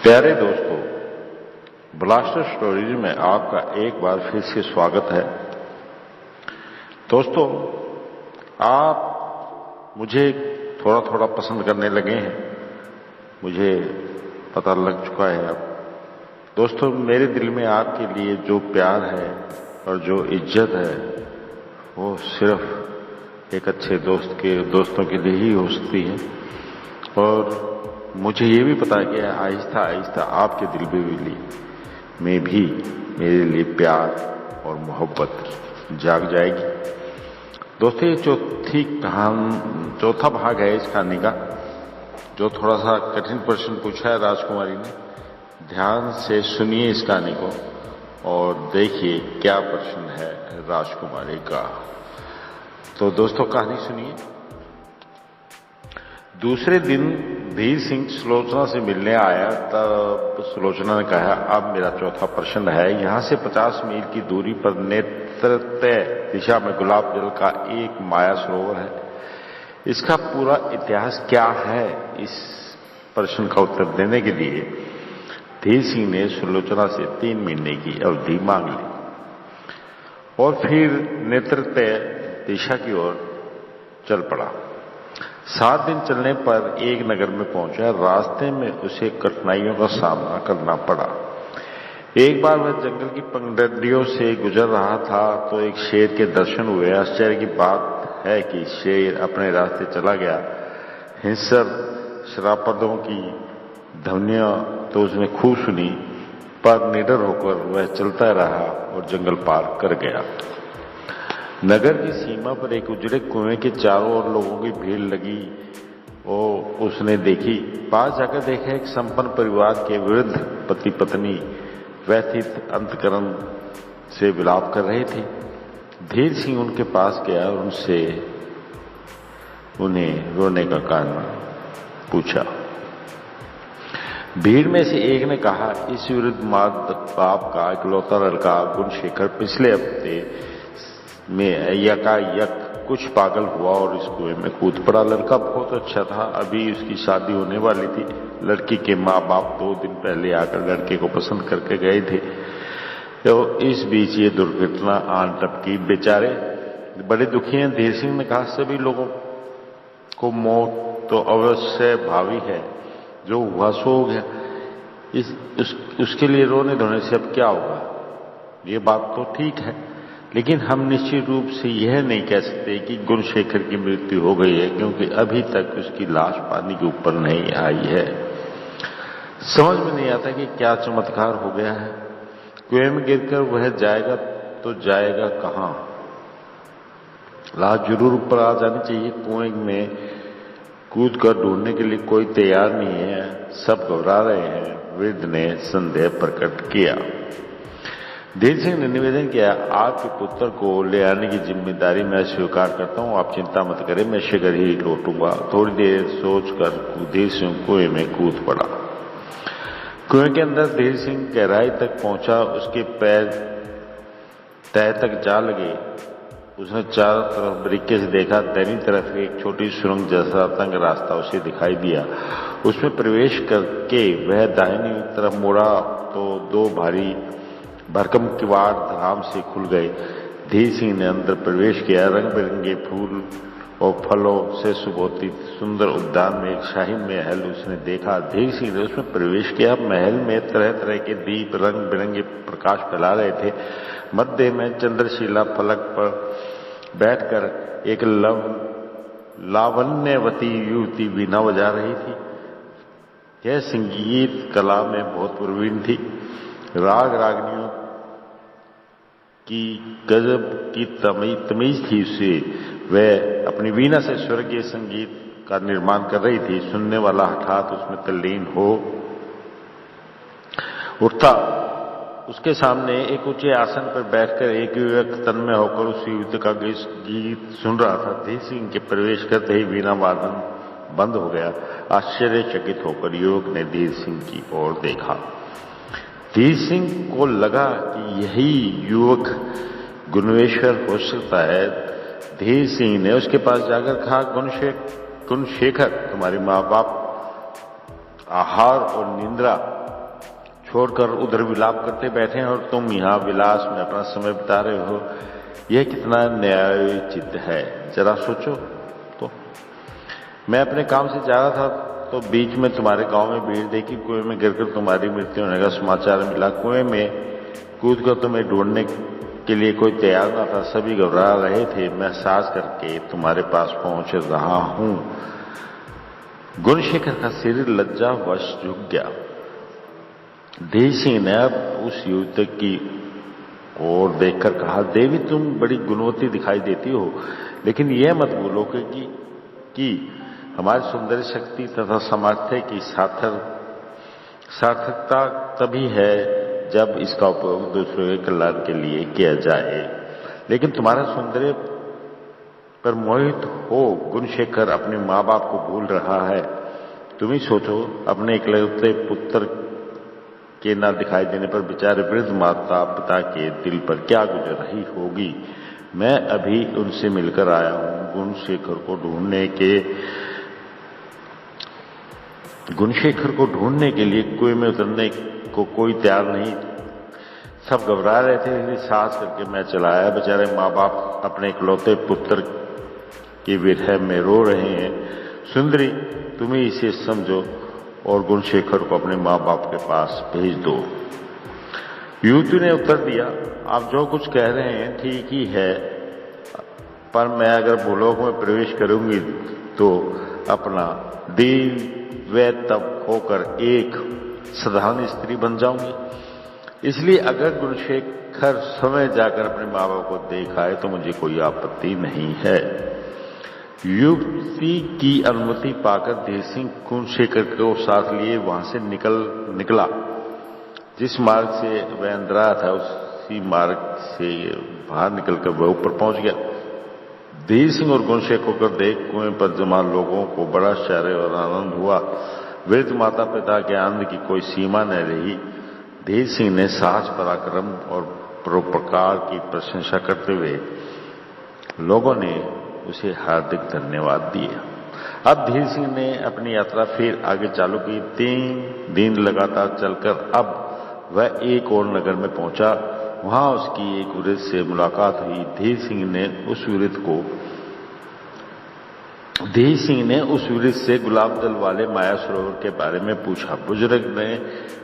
प्यारे दोस्तों, blaster stories में आपका एक बार फिर से स्वागत है। दोस्तों, आप मुझे थोड़ा थोड़ा पसंद करने लगे हैं, मुझे पता लग चुका है अब। दोस्तों, मेरे दिल में आपके लिए जो प्यार है और जो इज्जत है वो सिर्फ एक अच्छे दोस्तों के लिए ही हो सकती है। और मुझे ये भी पता है कि आहिस्ता आहिस्ता आपके दिल में भी मेरे लिए प्यार और मोहब्बत जाग जाएगी। दोस्तों, ये चौथा भाग है इस कहानी का, जो थोड़ा सा कठिन प्रश्न पूछा है राजकुमारी ने। ध्यान से सुनिए इस कहानी को और देखिए क्या प्रश्न है राजकुमारी का। तो दोस्तों, कहानी सुनिए। दूसरे दिन धीर सिंह सुलोचना से मिलने आया, तब सुलोचना ने कहा, अब मेरा चौथा प्रश्न है। यहां से 50 मील की दूरी पर नेत्रत्य दिशा में गुलाब जल का एक माया सरोवर है। इसका पूरा इतिहास क्या है? इस प्रश्न का उत्तर देने के लिए धीर सिंह ने सुलोचना से 3 महीने की अवधि मांग ली और फिर नेत्रत्य दिशा की ओर चल पड़ा। 7 दिन चलने पर एक नगर में पहुंचा। रास्ते में उसे कठिनाइयों का सामना करना पड़ा। एक बार वह जंगल की पगडंडियों से गुजर रहा था तो एक शेर के दर्शन हुए। आश्चर्य की बात है कि शेर अपने रास्ते चला गया। हिंसक शरारतों की ध्वनियां तो उसने खूब सुनी, पर निडर होकर वह चलता रहा और जंगल पार कर गया। नगर की सीमा पर एक उजड़े कुएं के चारों ओर लोगों की भीड़ लगी और उसने देखी। पास जाकर देखा, एक संपन्न परिवार के वृद्ध पति पत्नी व्यथित अंतकरण से विलाप कर रहे थे। धीर सिंह उनके पास गया और उन्हें रोने का कारण पूछा। भीड़ में से एक ने कहा, इस वृद्ध माँ बाप का इकलौता लड़का गुणशेखर पिछले हफ्ते में यकायक कुछ पागल हुआ और इस कुएं में कूद पड़ा। लड़का बहुत अच्छा था, अभी उसकी शादी होने वाली थी। लड़की के माँ बाप 2 दिन पहले आकर लड़के को पसंद करके गए थे। तो इस बीच ये दुर्घटना आन टपकी। बेचारे बड़े दुखी हैं। धीर सिंह ने कहा, सभी लोगों को मौत तो अवश्य भावी है, जो हुआ सो हो गया। उसके लिए रोने धोने से अब क्या होगा? ये बात तो ठीक है, लेकिन हम निश्चित रूप से यह नहीं कह सकते कि गुणशेखर की मृत्यु हो गई है, क्योंकि अभी तक उसकी लाश पानी के ऊपर नहीं आई है। समझ में नहीं आता कि क्या चमत्कार हो गया है। कुएं में गिरकर वह जाएगा तो जाएगा कहां? लाश जरूर ऊपर आ जानी चाहिए। कुएं में कूद कर ढूंढने के लिए कोई तैयार नहीं है, सब घबरा रहे हैं। वृद्ध ने संदेह प्रकट किया। धीर सिंह ने निवेदन किया, आपके पुत्र को ले आने की जिम्मेदारी मैं स्वीकार करता हूं। आप चिंता मत करें, मैं शीघ्र ही लौटूंगा। थोड़ी देर सोचकर धीर सिंह कुएं में कूद पड़ा। कुएं के अंदर धीर सिंह गहराई तक पहुंचा। उसके पैर तह तक जा लगे। उसने चारों तरफ बारीकी से देखा। दाहिनी तरफ एक छोटी सुरंग जैसा तंग रास्ता उसे दिखाई दिया। उसमें प्रवेश करके वह दाहिनी तरफ मुड़ा तो 2 भारी भरकम किवाड़ धड़ाम से खुल गए। धीर सिंह ने अंदर प्रवेश किया। रंग बिरंगे फूल और फलों से सुशोभित सुंदर उद्यान में एक शाही महल उसने देखा। धीर सिंह ने उसमें प्रवेश किया। महल में तरह तरह के दीप रंग बिरंगे प्रकाश फैला रहे थे। मध्य में चंद्रशिला फलक पर बैठकर एक लावण्यवती युवती वीणा बजा रही थी। यह संगीत कला में बहुत प्रवीण थी। राग रागनियों की गजब की तमीज थी उसे। वह अपनी वीणा से स्वर्गीय संगीत का निर्माण कर रही थी। सुनने वाला हठात उसमें तल्लीन हो उठता। उसके सामने एक ऊंचे आसन पर बैठकर एक युवक तन्मय होकर उस युवती का गीत सुन रहा था। धीर सिंह के प्रवेश करते ही वीणा वादन बंद हो गया। आश्चर्यचकित होकर युवक ने धीर सिंह की ओर देखा। धीर सिंह को लगा कि यही युवक गुणेश्वर हो सकता है। धीर सिंह ने उसके पास जाकर कहा, गुणशेखर, तुम्हारे माँ बाप आहार और निद्रा छोड़कर उधर विलाप करते बैठे हैं और तुम यहाँ विलास में अपना समय बिता रहे हो। यह कितना न्यायोचित है, जरा सोचो तो। मैं अपने काम से जा रहा था तो बीच में तुम्हारे गांव में भीड़ देखी, कुएं में गिरकर तुम्हारी मृत्यु होने का समाचार मिला। कुएं में कूदकर तुम्हें ढूंढने के लिए कोई तैयार न था, सभी घबरा रहे थे। मैं साहस करके तुम्हारे पास पहुंच रहा हूं। गुणशेखर का सिर लज्जावश झुक गया। देव सिंह ने अब उस युवती की ओर देखकर कहा, देवी तुम बड़ी गुणवती दिखाई देती हो, लेकिन यह मत भूलो कि हमारी सौंदर्य शक्ति तथा सामर्थ्य की सार्थकता तभी है जब इसका उपयोग दूसरों के कल्याण के लिए किया जाए। लेकिन तुम्हारा सौंदर्य पर मोहित हो गुणशेखर अपने माँ बाप को भूल रहा है। तुम ही सोचो, अपने इकलौते पुत्र के न दिखाई देने पर बेचारे वृद्ध माता पिता के दिल पर क्या गुजर रही होगी। मैं अभी उनसे मिलकर आया हूं। गुणशेखर को ढूंढने के लिए कुएं में उतरने को कोई तैयार नहीं, सब घबरा रहे थे, इसलिए साहस करके मैं चला आया। बेचारे माँ बाप अपने इकलौते पुत्र की विरह में रो रहे हैं। सुंदरी तुम ही इसे समझो और गुणशेखर को अपने माँ बाप के पास भेज दो। युवती ने उत्तर दिया, आप जो कुछ कह रहे हैं ठीक ही है, पर मैं अगर भूलोक में प्रवेश करूंगी तो अपना दिव्य तब होकर एक साधारण स्त्री बन जाऊंगी। इसलिए अगर गुणशेखर समय जाकर अपने माँ बाप को देख आए तो मुझे कोई आपत्ति नहीं है। युवती की अनुमति पाकर देव सिंह गुणशेखर को साथ लिए वहां से निकला। जिस मार्ग से वह अंदर आया था उसी मार्ग से बाहर निकलकर वह ऊपर पहुंच गया। देव सिंह और गुणशेखर को देख कुएं पर जमा लोगों को बड़ा आश्चर्य और आनंद हुआ। वृद्ध माता पिता के आनंद की कोई सीमा न रही। देव सिंह ने साहस पराक्रम और परोपकार की प्रशंसा करते हुए लोगों ने उसे हार्दिक धन्यवाद दिए। अब धीर सिंह ने अपनी यात्रा फिर आगे चालू की। 3 दिन लगातार चलकर अब वह एक और नगर में पहुंचा। वहां उसकी एक वृद्ध से मुलाकात हुई। धीर सिंह ने उस वृद्ध से गुलाब जल वाले माया सरोवर के बारे में पूछा। बुजुर्ग ने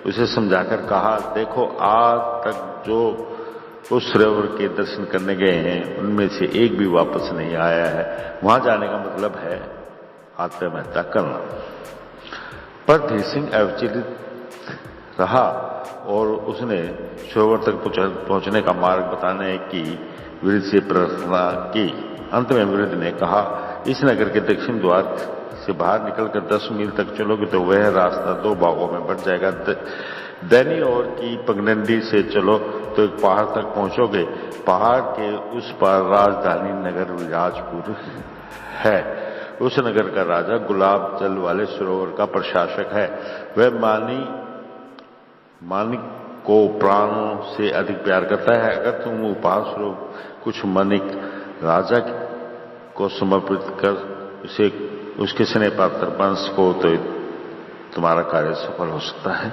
उसे समझाकर कहा, देखो आज तक जो उस सरोवर के दर्शन करने गए हैं उनमें से एक भी वापस नहीं आया है। वहां जाने का मतलब है आत्महत्या करना। पर धीर सिंह अविचलित रहा और उसने सरोवर तक पहुंचने का मार्ग बताने की वृद्ध से प्रार्थना की। अंत में वृद्ध ने कहा, इस नगर के दक्षिण द्वार से बाहर निकलकर 10 मील तक चलोगे तो वह रास्ता 2 भागों में बढ़ जाएगा। दैनी ओर की पगडंडी से चलो तो एक पहाड़ तक पहुंचोगे। पहाड़ के उस पार राजधानी नगर विराजपुर है। उस नगर का राजा गुलाब जल वाले सरोवर का प्रशासक है। वह मानिक को प्राणों से अधिक प्यार करता है। अगर तुम उपहार स्वरूप कुछ मानिक राजा को समर्पित कर उसे उसके स्नेह पात्र वंश को तो तुम्हारा कार्य सफल हो सकता है।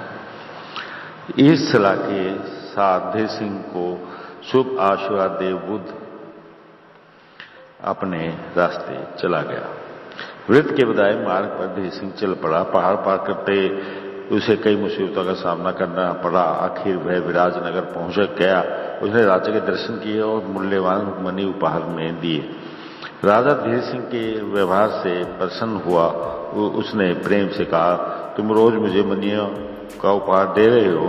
इस सलाह के साथ धीर सिंह को शुभ आशीर्वाद दे बुद्ध अपने रास्ते चला गया। वृद्ध के बताए मार्ग पर धीर सिंह चल पड़ा। पहाड़ पार करते उसे कई मुसीबतों का सामना करना पड़ा। आखिर वह विराजनगर पहुंच गया। उसने राजा के दर्शन किए और मूल्यवान मणि उपहार में दिए। राजा धीर सिंह के व्यवहार से प्रसन्न हुआ। उसने प्रेम से कहा, तुम रोज मुझे मणियों का उपहार दे रहे हो,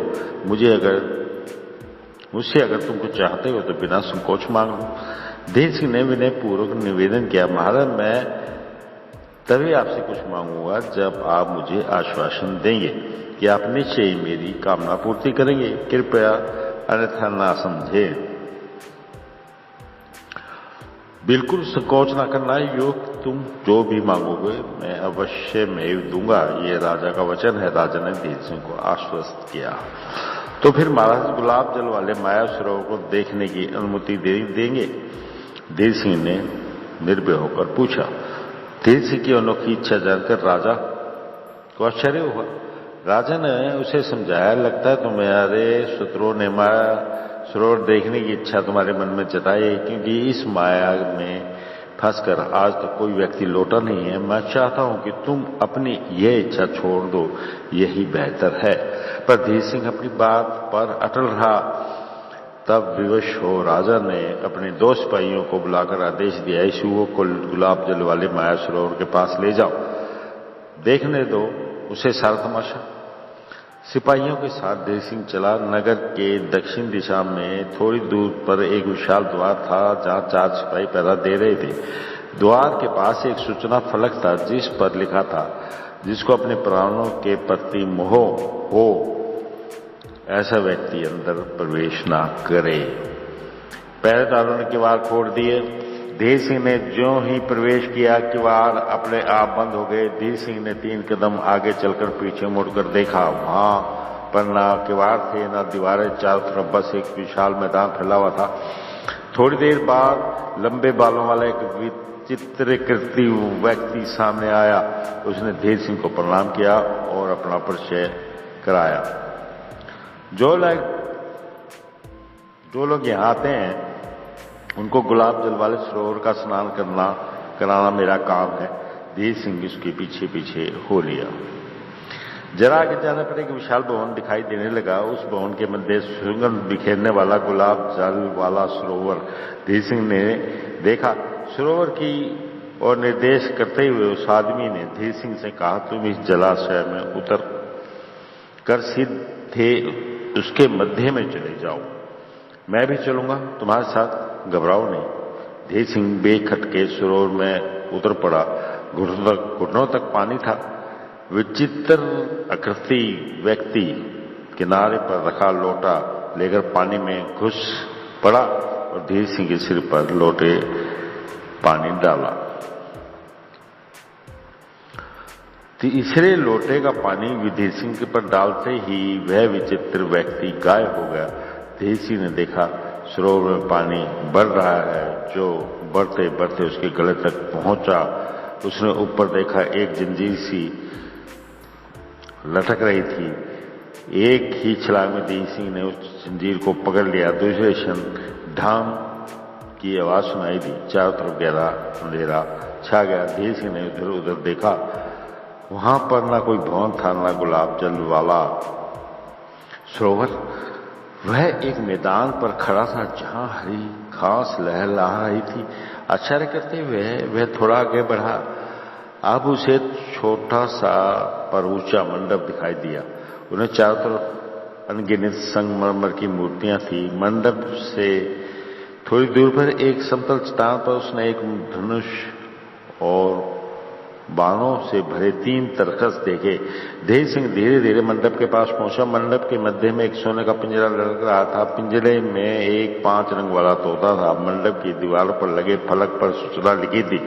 मुझसे अगर तुम कुछ चाहते हो तो बिना संकोच मांग लो। धीर सिंह ने विनय पूर्वक निवेदन किया, महाराज मैं तभी आपसे कुछ मांगूंगा जब आप मुझे आश्वासन देंगे कि आप निश्चय ही मेरी कामना पूर्ति करेंगे। कृपया अन्यथा ना समझे। बिल्कुल संकोच न करना योग, तुम जो भी मांगोगे मैं अवश्य में दूंगा। ये राजा का वचन है। राजा ने धीर सिंह को आश्वस्त किया। तो फिर महाराज गुलाब जल वाले माया सरोवर को देखने की अनुमति देंगे? धीर सिंह ने निर्भय होकर पूछा। धीर सिंह की अनोखी इच्छा जानकर राजा को आश्चर्य हुआ। राजा ने उसे समझाया, लगता है तुम्हारे शत्रुओं ने माया सरोवर देखने की इच्छा तुम्हारे मन में जताई, क्योंकि इस माया में फंसकर आज तक कोई व्यक्ति लौटा नहीं है। मैं चाहता हूं कि तुम अपनी यह इच्छा छोड़ दो, यही बेहतर है। पर धीर सिंह अपनी बात पर अटल रहा। तब विवश हो राजा ने अपने 2 सिपाहियों को बुलाकर आदेश दिया, इस युवक को गुलाब जल वाले माया सरोवर के पास ले जाओ, देखने दो उसे सारा तमाशा। सिपाहियों के साथ धीर सिंह चला। नगर के दक्षिण दिशा में थोड़ी दूर पर एक विशाल द्वार था, जहां 4 सिपाही पहरा दे रहे थे। द्वार के पास एक सूचना फलक था, जिस पर लिखा था, जिसको अपने प्राणों के प्रति मोह हो ऐसा व्यक्ति अंदर प्रवेश ना करे। पहरेदारों ने किवाड़ खोल दिए। धीर सिंह ने ज्यों ही प्रवेश किया, किवाड़ अपने आप बंद हो गए। धीर सिंह ने 3 कदम आगे चलकर पीछे मुड़कर देखा। वहां पर ना किवाड़ थे, ना दीवारें, चारों तरफ बस एक विशाल मैदान फैला हुआ था। थोड़ी देर बाद लंबे बालों वाला एक विचित्रकृति व्यक्ति सामने आया। उसने धीर सिंह को प्रणाम किया और अपना परिचय कराया। जो लोग यहाँ आते हैं उनको गुलाब जल वाले सरोवर का स्नान कराना मेरा काम है। धीर सिंह उसके पीछे पीछे हो लिया। जरा आगे जाने पर एक विशाल भवन दिखाई देने लगा। उस भवन के मध्य सुगंध बिखेरने वाला गुलाब जल वाला सरोवर धीर सिंह ने देखा। सरोवर की और निर्देश करते हुए उस आदमी ने धीर सिंह से कहा, तुम इस जलाशय में उतर कर सीधे उसके मध्य में चले जाओ, मैं भी चलूंगा तुम्हारे साथ, घबराओ नहीं। धीर सिंह बेखटके सरोवर में उतर पड़ा। घुटनों तक पानी था। विचित्र आकृति व्यक्ति किनारे पर रखा लोटा लेकर पानी में घुस पड़ा और धीर सिंह के सिर पर लोटे पानी डाला। तीसरे लोटे का पानी धीर सिंह पर डालते ही वह विचित्र व्यक्ति गायब हो गया। धीर सिंह ने देखा सरोवर में पानी बढ़ रहा है, जो बढ़ते बढ़ते उसके गले तक पहुंचा। उसने ऊपर देखा, एक जंजीर सी लटक रही थी। एक ही छलांग में धीर सिंह ने उस जंजीर को पकड़ लिया। दूसरे क्षण ढाम की आवाज सुनाई दी। चारों तरफ गहरा अंधेरा छा गया। धीर सिंह ने इधर उधर देखा। वहां पर ना कोई भवन था, ना गुलाब जल वाला सरोवर। वह एक मैदान पर खड़ा था, जहां हरी घास लहरा रही थी। आश्चर्य करते हुए वह थोड़ा आगे बढ़ा। अब उसे छोटा सा पर ऊंचा मंडप दिखाई दिया। उन्हें चारों तरफ अनगिनत संगमरमर की मूर्तियां थी। मंडप से थोड़ी दूर पर एक समतल चट्टान पर उसने एक धनुष और बाणों से भरे 3 तरकस देखे। धीर सिंह धीरे धीरे मंडप के पास पहुंचा। मंडप के मध्य में एक सोने का पिंजरा लटक रहा था। पिंजरे में एक 5 रंग वाला तोता था। मंडप की दीवार पर लगे फलक पर सूचना लिखी थी,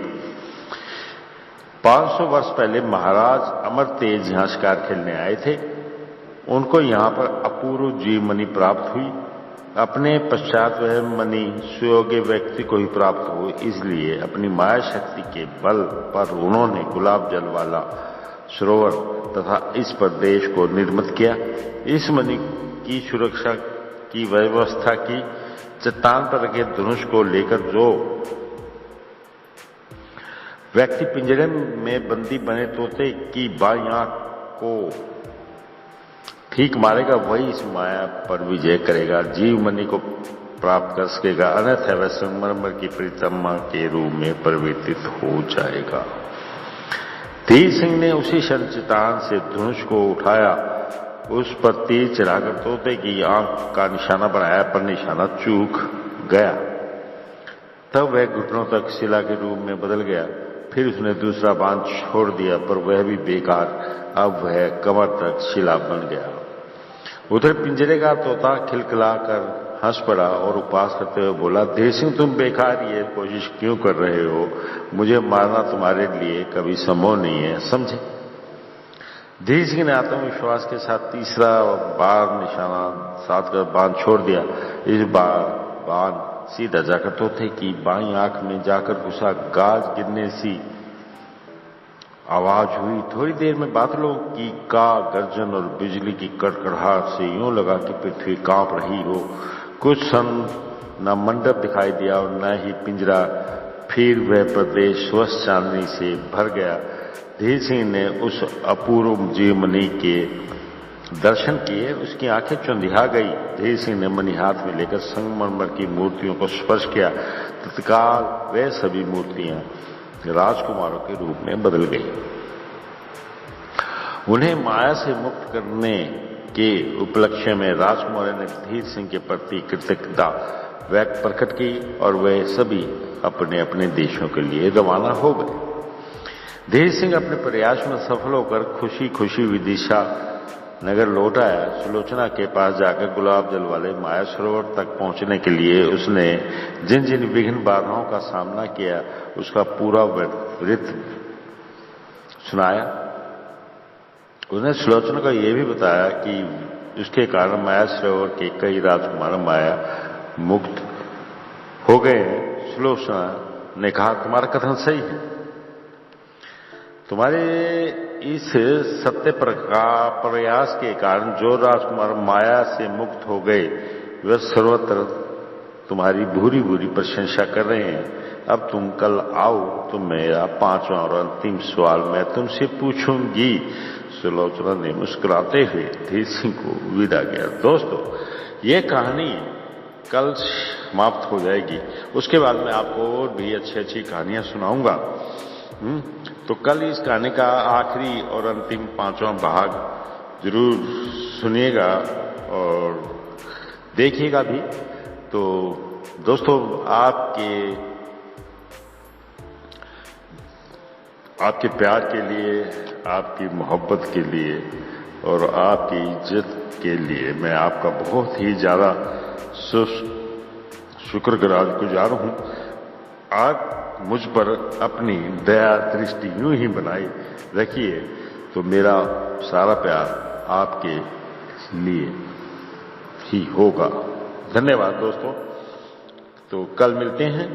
500 वर्ष पहले महाराज अमरतेज यहाँ शिकार खेलने आए थे। उनको यहाँ पर अपूर्व जीव मणि प्राप्त हुई। अपने पश्चात वह मणि सुयोग्य व्यक्ति को ही प्राप्त हो, इसलिए अपनी माया शक्ति के बल पर उन्होंने गुलाब जल वाला सरोवर तथा इस प्रदेश को निर्मित किया। इस मणि की सुरक्षा की व्यवस्था की। चट्टान पर रखे धनुष को लेकर जो व्यक्ति पिंजरे में बंदी बने तोते की बाईं आंख को ठीक मारेगा, वही इस माया पर विजय करेगा, जीव मणि को प्राप्त कर सकेगा, अन्यथा वह संगमरमर की प्रतिमा के रूप में परिवर्तित हो जाएगा। धीर सिंह ने उसी क्षण चट्टान से धनुष को उठाया, उस पर तीर चढ़ाकर तोते की आंख का निशाना बनाया, पर निशाना चूक गया। तब वह घुटनों तक शिला के रूप में बदल गया। फिर उसने दूसरा बाण छोड़ दिया, पर वह भी बेकार। अब वह कमर तक शिला बन गया। उधर पिंजरे का तोता खिलखिलाकर हंस पड़ा और उपहास करते हुए बोला, धीर सिंह तुम बेकार ये कोशिश क्यों कर रहे हो? मुझे मारना तुम्हारे लिए कभी संभव नहीं है, समझे? धीर सिंह ने आत्मविश्वास के साथ तीसरा बार निशाना साधकर बाण छोड़ दिया। इस बार बाण सीधा जाकर तोते की बाईं आंख में जाकर घुसा। गाज गिरने सी आवाज हुई। थोड़ी देर में बादलों की का गर्जन और बिजली की कड़कड़ाहट से यूं लगा कि पृथ्वी कांप रही हो। कुछ क्षण न मंडप दिखाई दिया और न ही पिंजरा। फिर वह प्रदेश स्वच्छ चांदनी से भर गया। धीर सिंह ने उस अपूर्व जीवमणि के दर्शन किए। उसकी आंखें चौंधिया गई। धीर सिंह ने मणि हाथ में लेकर संगमरमर की मूर्तियों को स्पर्श किया। तत्काल वे सभी मूर्तियां राजकुमारों के रूप में बदल गई। उन्हें माया से मुक्त करने के उपलक्ष्य में राजकुमार ने धीर सिंह के प्रति कृतज्ञता व्यक्त प्रकट की और वे सभी अपने अपने देशों के लिए रवाना हो गए। धीर सिंह अपने प्रयास में सफल होकर खुशी खुशी विदिशा नगर लौट आया। सुलोचना के पास जाकर गुलाब जल वाले माया सरोवर तक पहुंचने के लिए उसने जिन जिन विघ्न बाधाओं का सामना किया उसका पूरा वृत्त सुनाया। उसने सुलोचना को यह भी बताया कि उसके कारण माया सरोवर के कई राजकुमार माया मुक्त हो गए। सुलोचना ने कहा, तुम्हारा कथन सही है। तुम्हारे इस सत्य प्रयास के कारण जो राजकुमार माया से मुक्त हो गए वे सर्वत्र तुम्हारी भूरी भूरी प्रशंसा कर रहे हैं। अब तुम कल आओ तो मेरा पांचवा और अंतिम सवाल मैं तुमसे पूछूंगी। सुलोचना ने मुस्कुराते हुए धीर सिंह को विदा किया। दोस्तों, ये कहानी कल समाप्त हो जाएगी। उसके बाद मैं आपको और भी अच्छी अच्छी कहानियां सुनाऊंगा। तो कल इस कहानी का आखिरी और अंतिम पांचवा भाग जरूर सुनिएगा और देखिएगा भी। तो दोस्तों, आपके प्यार के लिए, आपकी मोहब्बत के लिए और आपकी इज्जत के लिए मैं आपका बहुत ही ज्यादा शुक्रगुजार हूं। आप मुझ पर अपनी दया दृष्टि यूं ही बनाए रखिए तो मेरा सारा प्यार आपके लिए ही होगा। धन्यवाद दोस्तों। तो कल मिलते हैं।